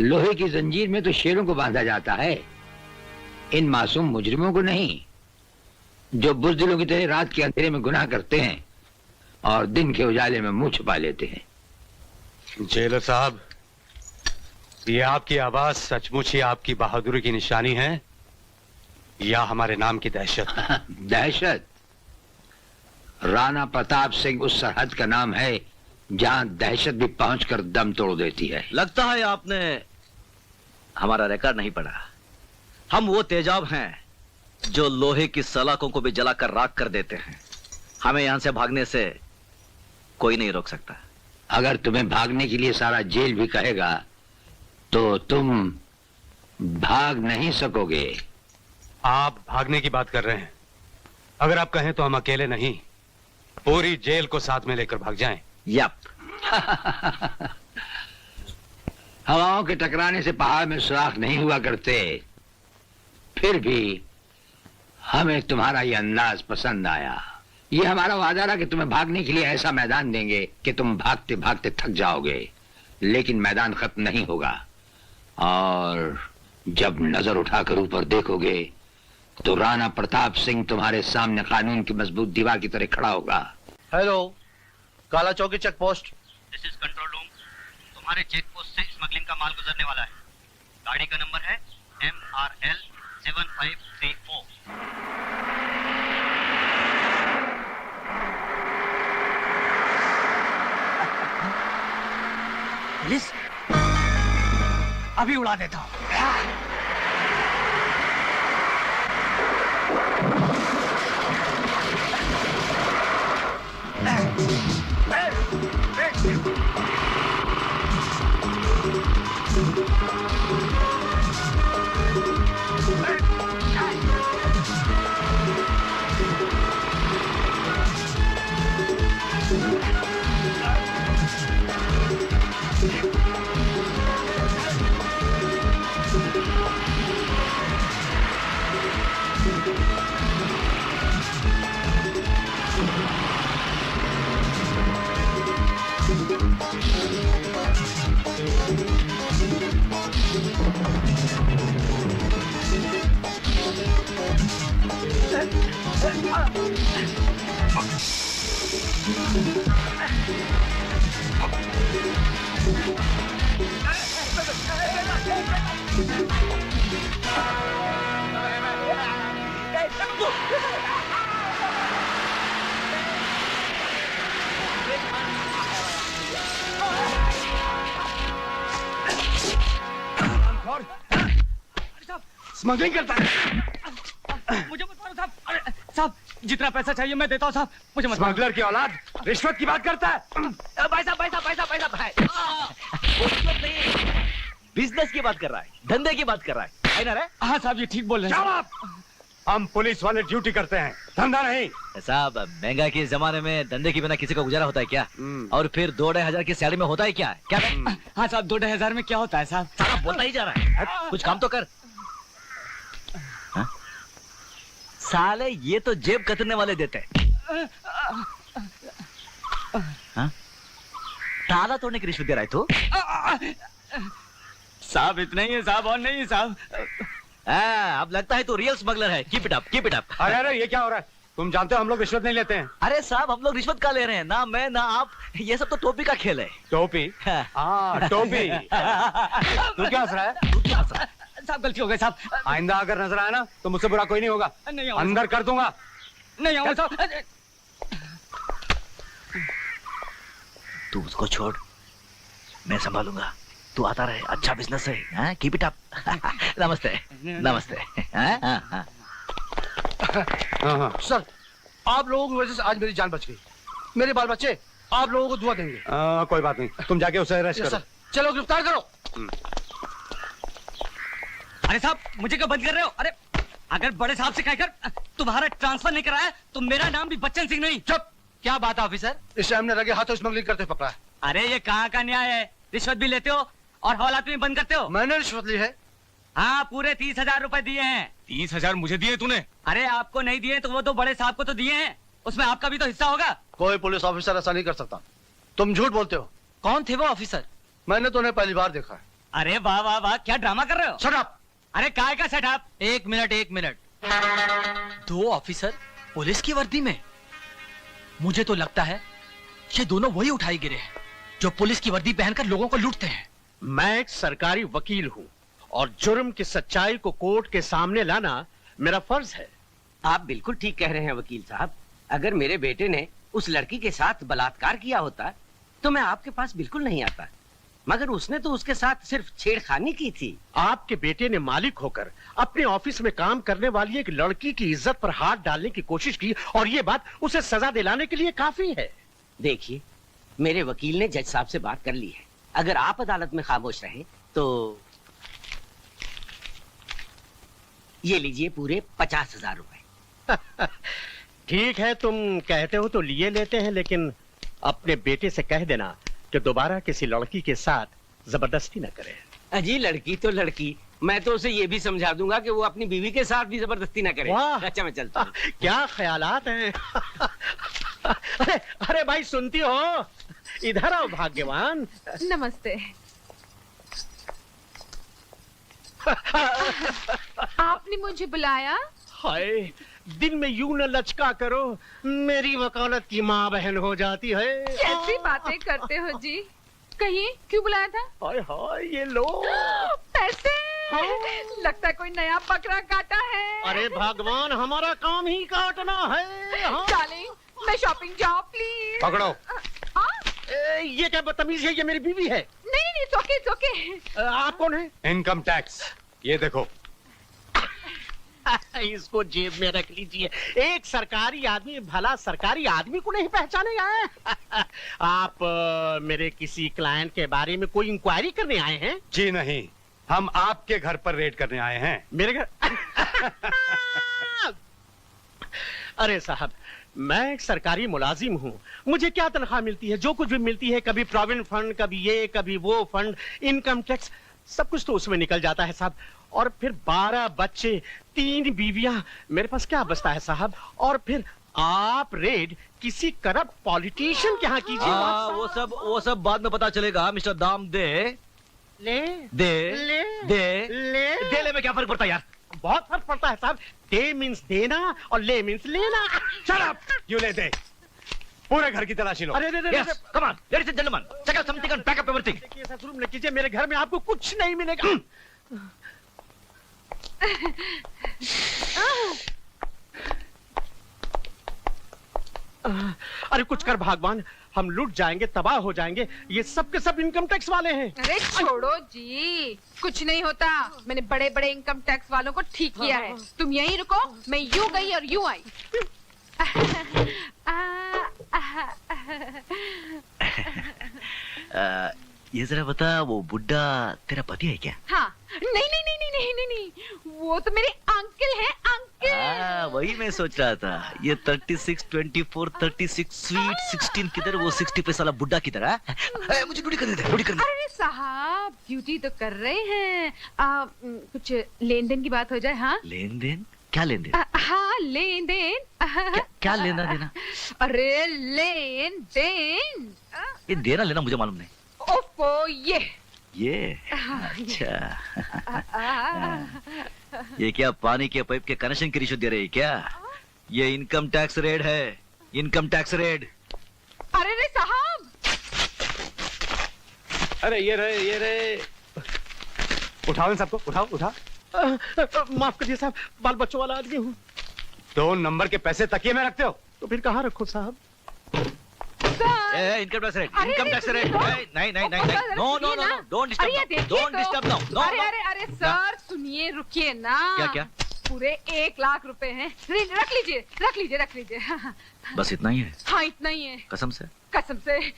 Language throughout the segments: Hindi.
लोहे की जंजीर में तो शेरों को बांधा जाता है, इन मासूम मुजरिमों को नहीं, जो बुज़दिलों की तरह रात के अंधेरे में गुनाह करते हैं और दिन के उजाले में मुंह छुपा लेते हैं। जेलर साहब, ये आपकी आवाज सचमुच ही आपकी बहादुरी की निशानी है या हमारे नाम की दहशत? दहशत? राणा प्रताप सिंह उस सरहद का नाम है जहां दहशत भी पहुंचकर दम तोड़ देती है। लगता है आपने हमारा रिकॉर्ड नहीं पढ़ा। हम वो तेजाब हैं जो लोहे की सलाखों को भी जलाकर राख कर देते हैं। हमें यहां से भागने से कोई नहीं रोक सकता। अगर तुम्हें भागने के लिए सारा जेल भी कहेगा तो तुम भाग नहीं सकोगे। आप भागने की बात कर रहे हैं? अगर आप कहें तो हम अकेले नहीं, पूरी जेल को साथ में लेकर भाग जाएं। यप। हवाओं के टकराने से पहाड़ में सुराख नहीं हुआ करते, फिर भी हमें तुम्हारा ये अंदाज पसंद आया। ये हमारा वादा रहा कि तुम्हें भागने के लिए ऐसा मैदान देंगे कि तुम भागते भागते थक जाओगे, लेकिन मैदान खत्म नहीं होगा। और जब नजर उठाकर ऊपर देखोगे तो राणा प्रताप सिंह तुम्हारे सामने कानून की मजबूत दीवार की तरह खड़ा होगा। Hello, Kala Chowki check post. This is control room. तुम्हारे चेक पोस्ट से स्मगलिंग का माल गुजरने वाला है। गाड़ी का नंबर है MRL 7534। पुलिस? अभी उड़ा देता हूँ। स्मगलिंग करता है। मुझे मत मारो साहब। अरे साहब, जितना पैसा चाहिए मैं देता हूँ साहब, मुझे मत मारो। स्मगलर की औलाद रिश्वत की बात करता है। भाई साहब, भाई साहब, भाई साहब, भाई साहब, भाई नहीं, बिजनेस की बात कर रहा है, धंधे की बात कर रहा है ना रे? हाँ साहब, ये ठीक बोल रहे हैं। हम पुलिस वाले ड्यूटी करते हैं, धंधा नहीं। साहब, महंगाई के जमाने में धंधे के बिना किसी का गुजारा होता है क्या? और फिर 2-2.5 की सैलरी में होता है क्या? क्या हाँ साहब, 2-2.5 में क्या होता है साहब? सारा बोलता ही जा रहा है, कुछ काम तो कर। साले ये तो जेब कतरने वाले देते हैं। ताला तोड़ने की रिश्वत दे रहा है तू? साहब इतना ही है साहब, और नहीं है साहब। अब लगता है तू रियल स्मगलर है। Keep it up, keep it up. अरे अरे, ये क्या हो रहा है? तुम जानते हो हम लोग रिश्वत नहीं लेते हैं। अरे साहब, हम लोग रिश्वत का ले रहे हैं ना, मैं ना आप। ये सब तो टोपी का खेल है। टोपी? हाँ, टोपी। तू क्या हंस रहा है? तू क्या हंस रहा है? साहब गलती हो गई साहब। आइंदा अगर नजर आया ना तो मुझसे बुरा कोई नहीं होगा। नहीं अंदर कर दूंगा। नहीं आऊंगा साहब। तू उसको छोड़, मैं संभालूंगा। तू आता रहे, अच्छा बिजनेस है। Keep it up. नमस्ते नमस्ते। हाँ। सर, आप लोगों की वजह से आज मेरी जान बच गई। मेरे बाल बच्चे आप लोगों को दुआ देंगे। कोई बात नहीं, तुम जाके उसे अरेस्ट करो। चलो गिरफ्तार करो। अरे साहब, मुझे क्यों बंद कर रहे हो? अरे अगर बड़े साहब से कहकर तुम्हारा ट्रांसफर नहीं कराया तो मेरा नाम भी बच्चन सिंह नहीं। चुप। क्या बात है ऑफिसर? इसे हमने लगे हाथों स्मगलिंग करते पकड़ा है। अरे ये कहाँ का न्याय है? रिश्वत भी लेते हो और हवालात में बंद करते हो। मैंने रिश्वत ली है। हाँ, पूरे 30,000 रुपए दिए हैं। 30,000 मुझे दिए तूने? अरे आपको नहीं दिए तो वो तो बड़े साहब को तो दिए हैं, उसमें आपका भी तो हिस्सा होगा। कोई पुलिस ऑफिसर ऐसा नहीं कर सकता। तुम झूठ बोलते हो। कौन थे वो ऑफिसर? मैंने तो उन्हें पहली बार देखा है। अरे वाह वाह वाह, क्या ड्रामा कर रहे हो? Shut up. अरे काय का सेटअप? एक मिनट। 2 ऑफिसर पुलिस की वर्दी में? मुझे तो लगता है ये दोनों वही उठाई गिरे हैं जो पुलिस की वर्दी पहनकर लोगों को लूटते हैं। मैं एक सरकारी वकील हूँ और जुर्म की सच्चाई को कोर्ट के सामने लाना मेरा फर्ज है। आप बिल्कुल ठीक कह रहे हैं वकील साहब। अगर मेरे बेटे ने उस लड़की के साथ बलात्कार किया होता तो मैं आपके पास बिल्कुल नहीं आता, मगर उसने तो उसके साथ सिर्फ छेड़खानी की थी। आपके बेटे ने मालिक होकर अपने ऑफिस में काम करने वाली एक लड़की की इज्जत पर हाथ डालने की कोशिश की और ये बात उसे सजा दिलाने के लिए काफी है। देखिए, मेरे वकील ने जज साहब से बात कर ली है। अगर आप अदालत में खामोश रहे तो ये लीजिए पूरे 50,000 रुपए। ठीक है, तुम कहते हो तो लिए लेते हैं, लेकिन अपने बेटे से कह देना कि दोबारा किसी लड़की के साथ जबरदस्ती न करे। अजी लड़की तो लड़की, मैं तो उसे ये भी समझा दूंगा कि वो अपनी बीवी के साथ भी जबरदस्ती न करे। वाह! अच्छा मैं चलता हूँ। क्या ख्यालात हैं। अरे भाई सुनती हो, इधर आओ भाग्यवान। नमस्ते। आपने मुझे बुलाया? हाय, दिन में यूं न लचका करो, मेरी वकालत की माँ बहन हो जाती है। कैसी बातें करते हो जी? कहिए क्यों बुलाया था? हाय हाय, ये लो पैसे। लगता है कोई नया बकरा काटा है। अरे भगवान, हमारा काम ही काटना है। हाँ। डार्लिंग, मैं शॉपिंग जाऊँ प्लीज। पकड़ो। ये क्या बदतमीजी है, ये मेरी बीवी है। नहीं, it's okay। आप कौन है? इनकम टैक्स, ये देखो। इसको जेब में रख लीजिए। एक सरकारी आदमी भला सरकारी आदमी को नहीं पहचानेगा। आप मेरे किसी क्लाइंट के बारे में कोई इंक्वायरी करने आए हैं? जी नहीं, हम आपके घर पर रेड करने आए हैं। मेरे घर? अरे साहब, मैं एक सरकारी मुलाजिम हूँ। मुझे क्या तनख्वाह मिलती है? जो कुछ भी मिलती है, कभी प्रोविडेंट फंड, कभी ये कभी वो फंड, इनकम टैक्स, सब कुछ तो उसमें निकल जाता है साहब। और फिर 12 बच्चे, 3 बीवियां, मेरे पास क्या बचता है साहब? और फिर आप रेड किसी करप्ट पॉलिटिशियन के यहाँ कीजिए। वो सब बाद में पता चलेगा मिस्टर दाम दे। ले दे ले दे ले देले में क्या फर्क पड़ता है यार? बहुत फर्क पड़ता है साहब। दे मीन्स देना और ले मीन्स लेना। Shut up! You ले दे। पूरे घर की तलाशी लो। अरे Yes, come on, ladies and gentlemen, check out something and pack up everything. देखिए, ऐसा जुल्म न कीजिए, मेरे घर में आपको कुछ नहीं मिलेगा। अरे कुछ कर भगवान, हम लूट जाएंगे, तबाह हो जाएंगे। ये सब के सब इनकम टैक्स वाले हैं। अरे छोड़ो जी, कुछ नहीं होता। मैंने बड़े बड़े इनकम टैक्स वालों को ठीक किया है। तुम यहीं रुको, मैं यूं गई और यूं आई। ये जरा बता, वो बुड्ढा तेरा पति है क्या? हाँ, नहीं, वो तो मेरे अंकल हैं, अंकल। वही मैं सोच रहा था। ये 36, 24, 36, स्वीट 16 किधर, वो 60 पैसा वाला बुड्ढा किधर है? मुझे ड्यूटी करने दे, ड्यूटी करने दे। अरे साहब, ड्यूटी तो कर रहे हैं। कुछ लेन देन की बात हो जाए। हाँ, लेन देन? क्या लेन देन? हाँ, लेन देन। क्या लेना देना? अरे लेन देन। ये देना लेना मुझे मालूम नहीं। ओफो, ये अच्छा। ये क्या पानी के पाइप के कनेक्शन की रिश्वत दे रही है क्या? ये इनकम टैक्स रेड है, इनकम टैक्स रेड। अरे रे साहब, अरे ये रहे। उठाओ इन सबको, उठा। माफ करिए साहब, बाल बच्चों वाला आदमी हूँ। 2 नंबर के पैसे तकिए में रखते हो तो फिर कहाँ रखो साहब? Income tax raid, income tax raid. नहीं, नो, डोंट डिस्टर्ब नाउ। अरे सर, सुनिए, रुकिए ना। क्या? पूरे 1 लाख रुपए हैं। रख लीजिए। बस इतना ही है? हाँ, इतना ही है। कसम से?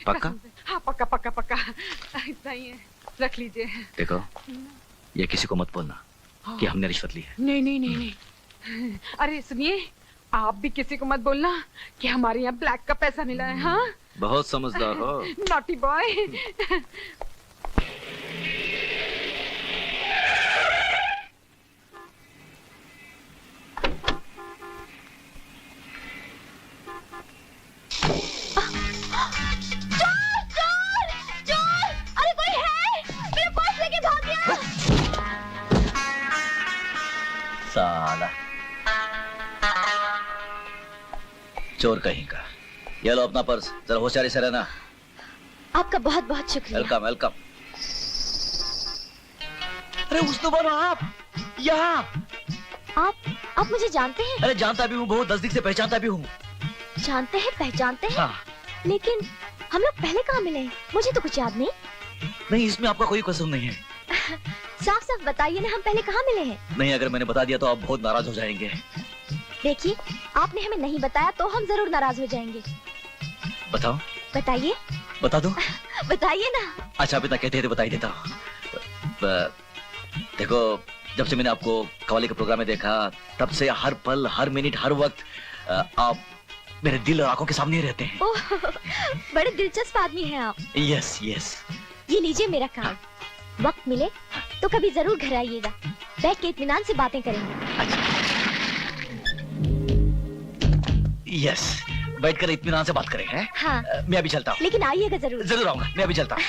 पक्का? हाँ, पक्का। इतना ही है, रख लीजिए। देखो, ये किसी को मत बोलना कि हमने रिश्वत ली है। नहीं। अरे सुनिए, आप भी किसी को मत बोलना कि हमारे यहाँ ब्लैक का पैसा मिला है। हाँ, बहुत समझदार हो। Naughty boy. चोर! अरे कोई है? मेरा पर्स लेके भाग साला चोर कहीं का। ये लो अपना पर्स, जरा होशियारी से रहना। आपका बहुत बहुत शुक्रिया। Welcome welcome. अरे उस्तुबान आप यहाँ। आप मुझे जानते हैं? अरे जानता भी हूँ, बहुत नजदीक से पहचानता भी हूँ। जानते हैं, पहचानते हैं? हाँ। लेकिन हम लोग पहले कहाँ मिले हैं? मुझे तो कुछ याद नहीं। नहीं, इसमें आपका कोई कसूर नहीं है। साफ साफ बताइए ना, हम पहले कहाँ मिले हैं? नहीं, अगर मैंने बता दिया तो आप बहुत नाराज हो जाएंगे। देखिए, आपने हमें नहीं बताया तो हम जरूर नाराज हो जाएंगे। बताओ। बताइए। बता दो। बताइए ना। अच्छा, आप इतना कहते हैं तो बता ही देता हूँ। देखो, जब से मैंने आपको कव्वाली के प्रोग्राम में देखा, तब से हर पल, हर मिनट, हर वक्त आप मेरे दिल और आंखों के सामने रहते हैं। ओह, बड़े दिलचस्प आदमी हैं आप। Yes yes. ये लीजिए मेरा कार्ड। वक्त मिले तो कभी जरूर घर आइएगा, बैठ के इत्मीनान से बातें करेंगे। अच्छा। यस, बैठकर इत्मीनान से बात करें हैं? हाँ। मैं अभी चलता हूँ। लेकिन आइएगा जरूर। जरूर आऊंगा, मैं अभी चलता हूँ।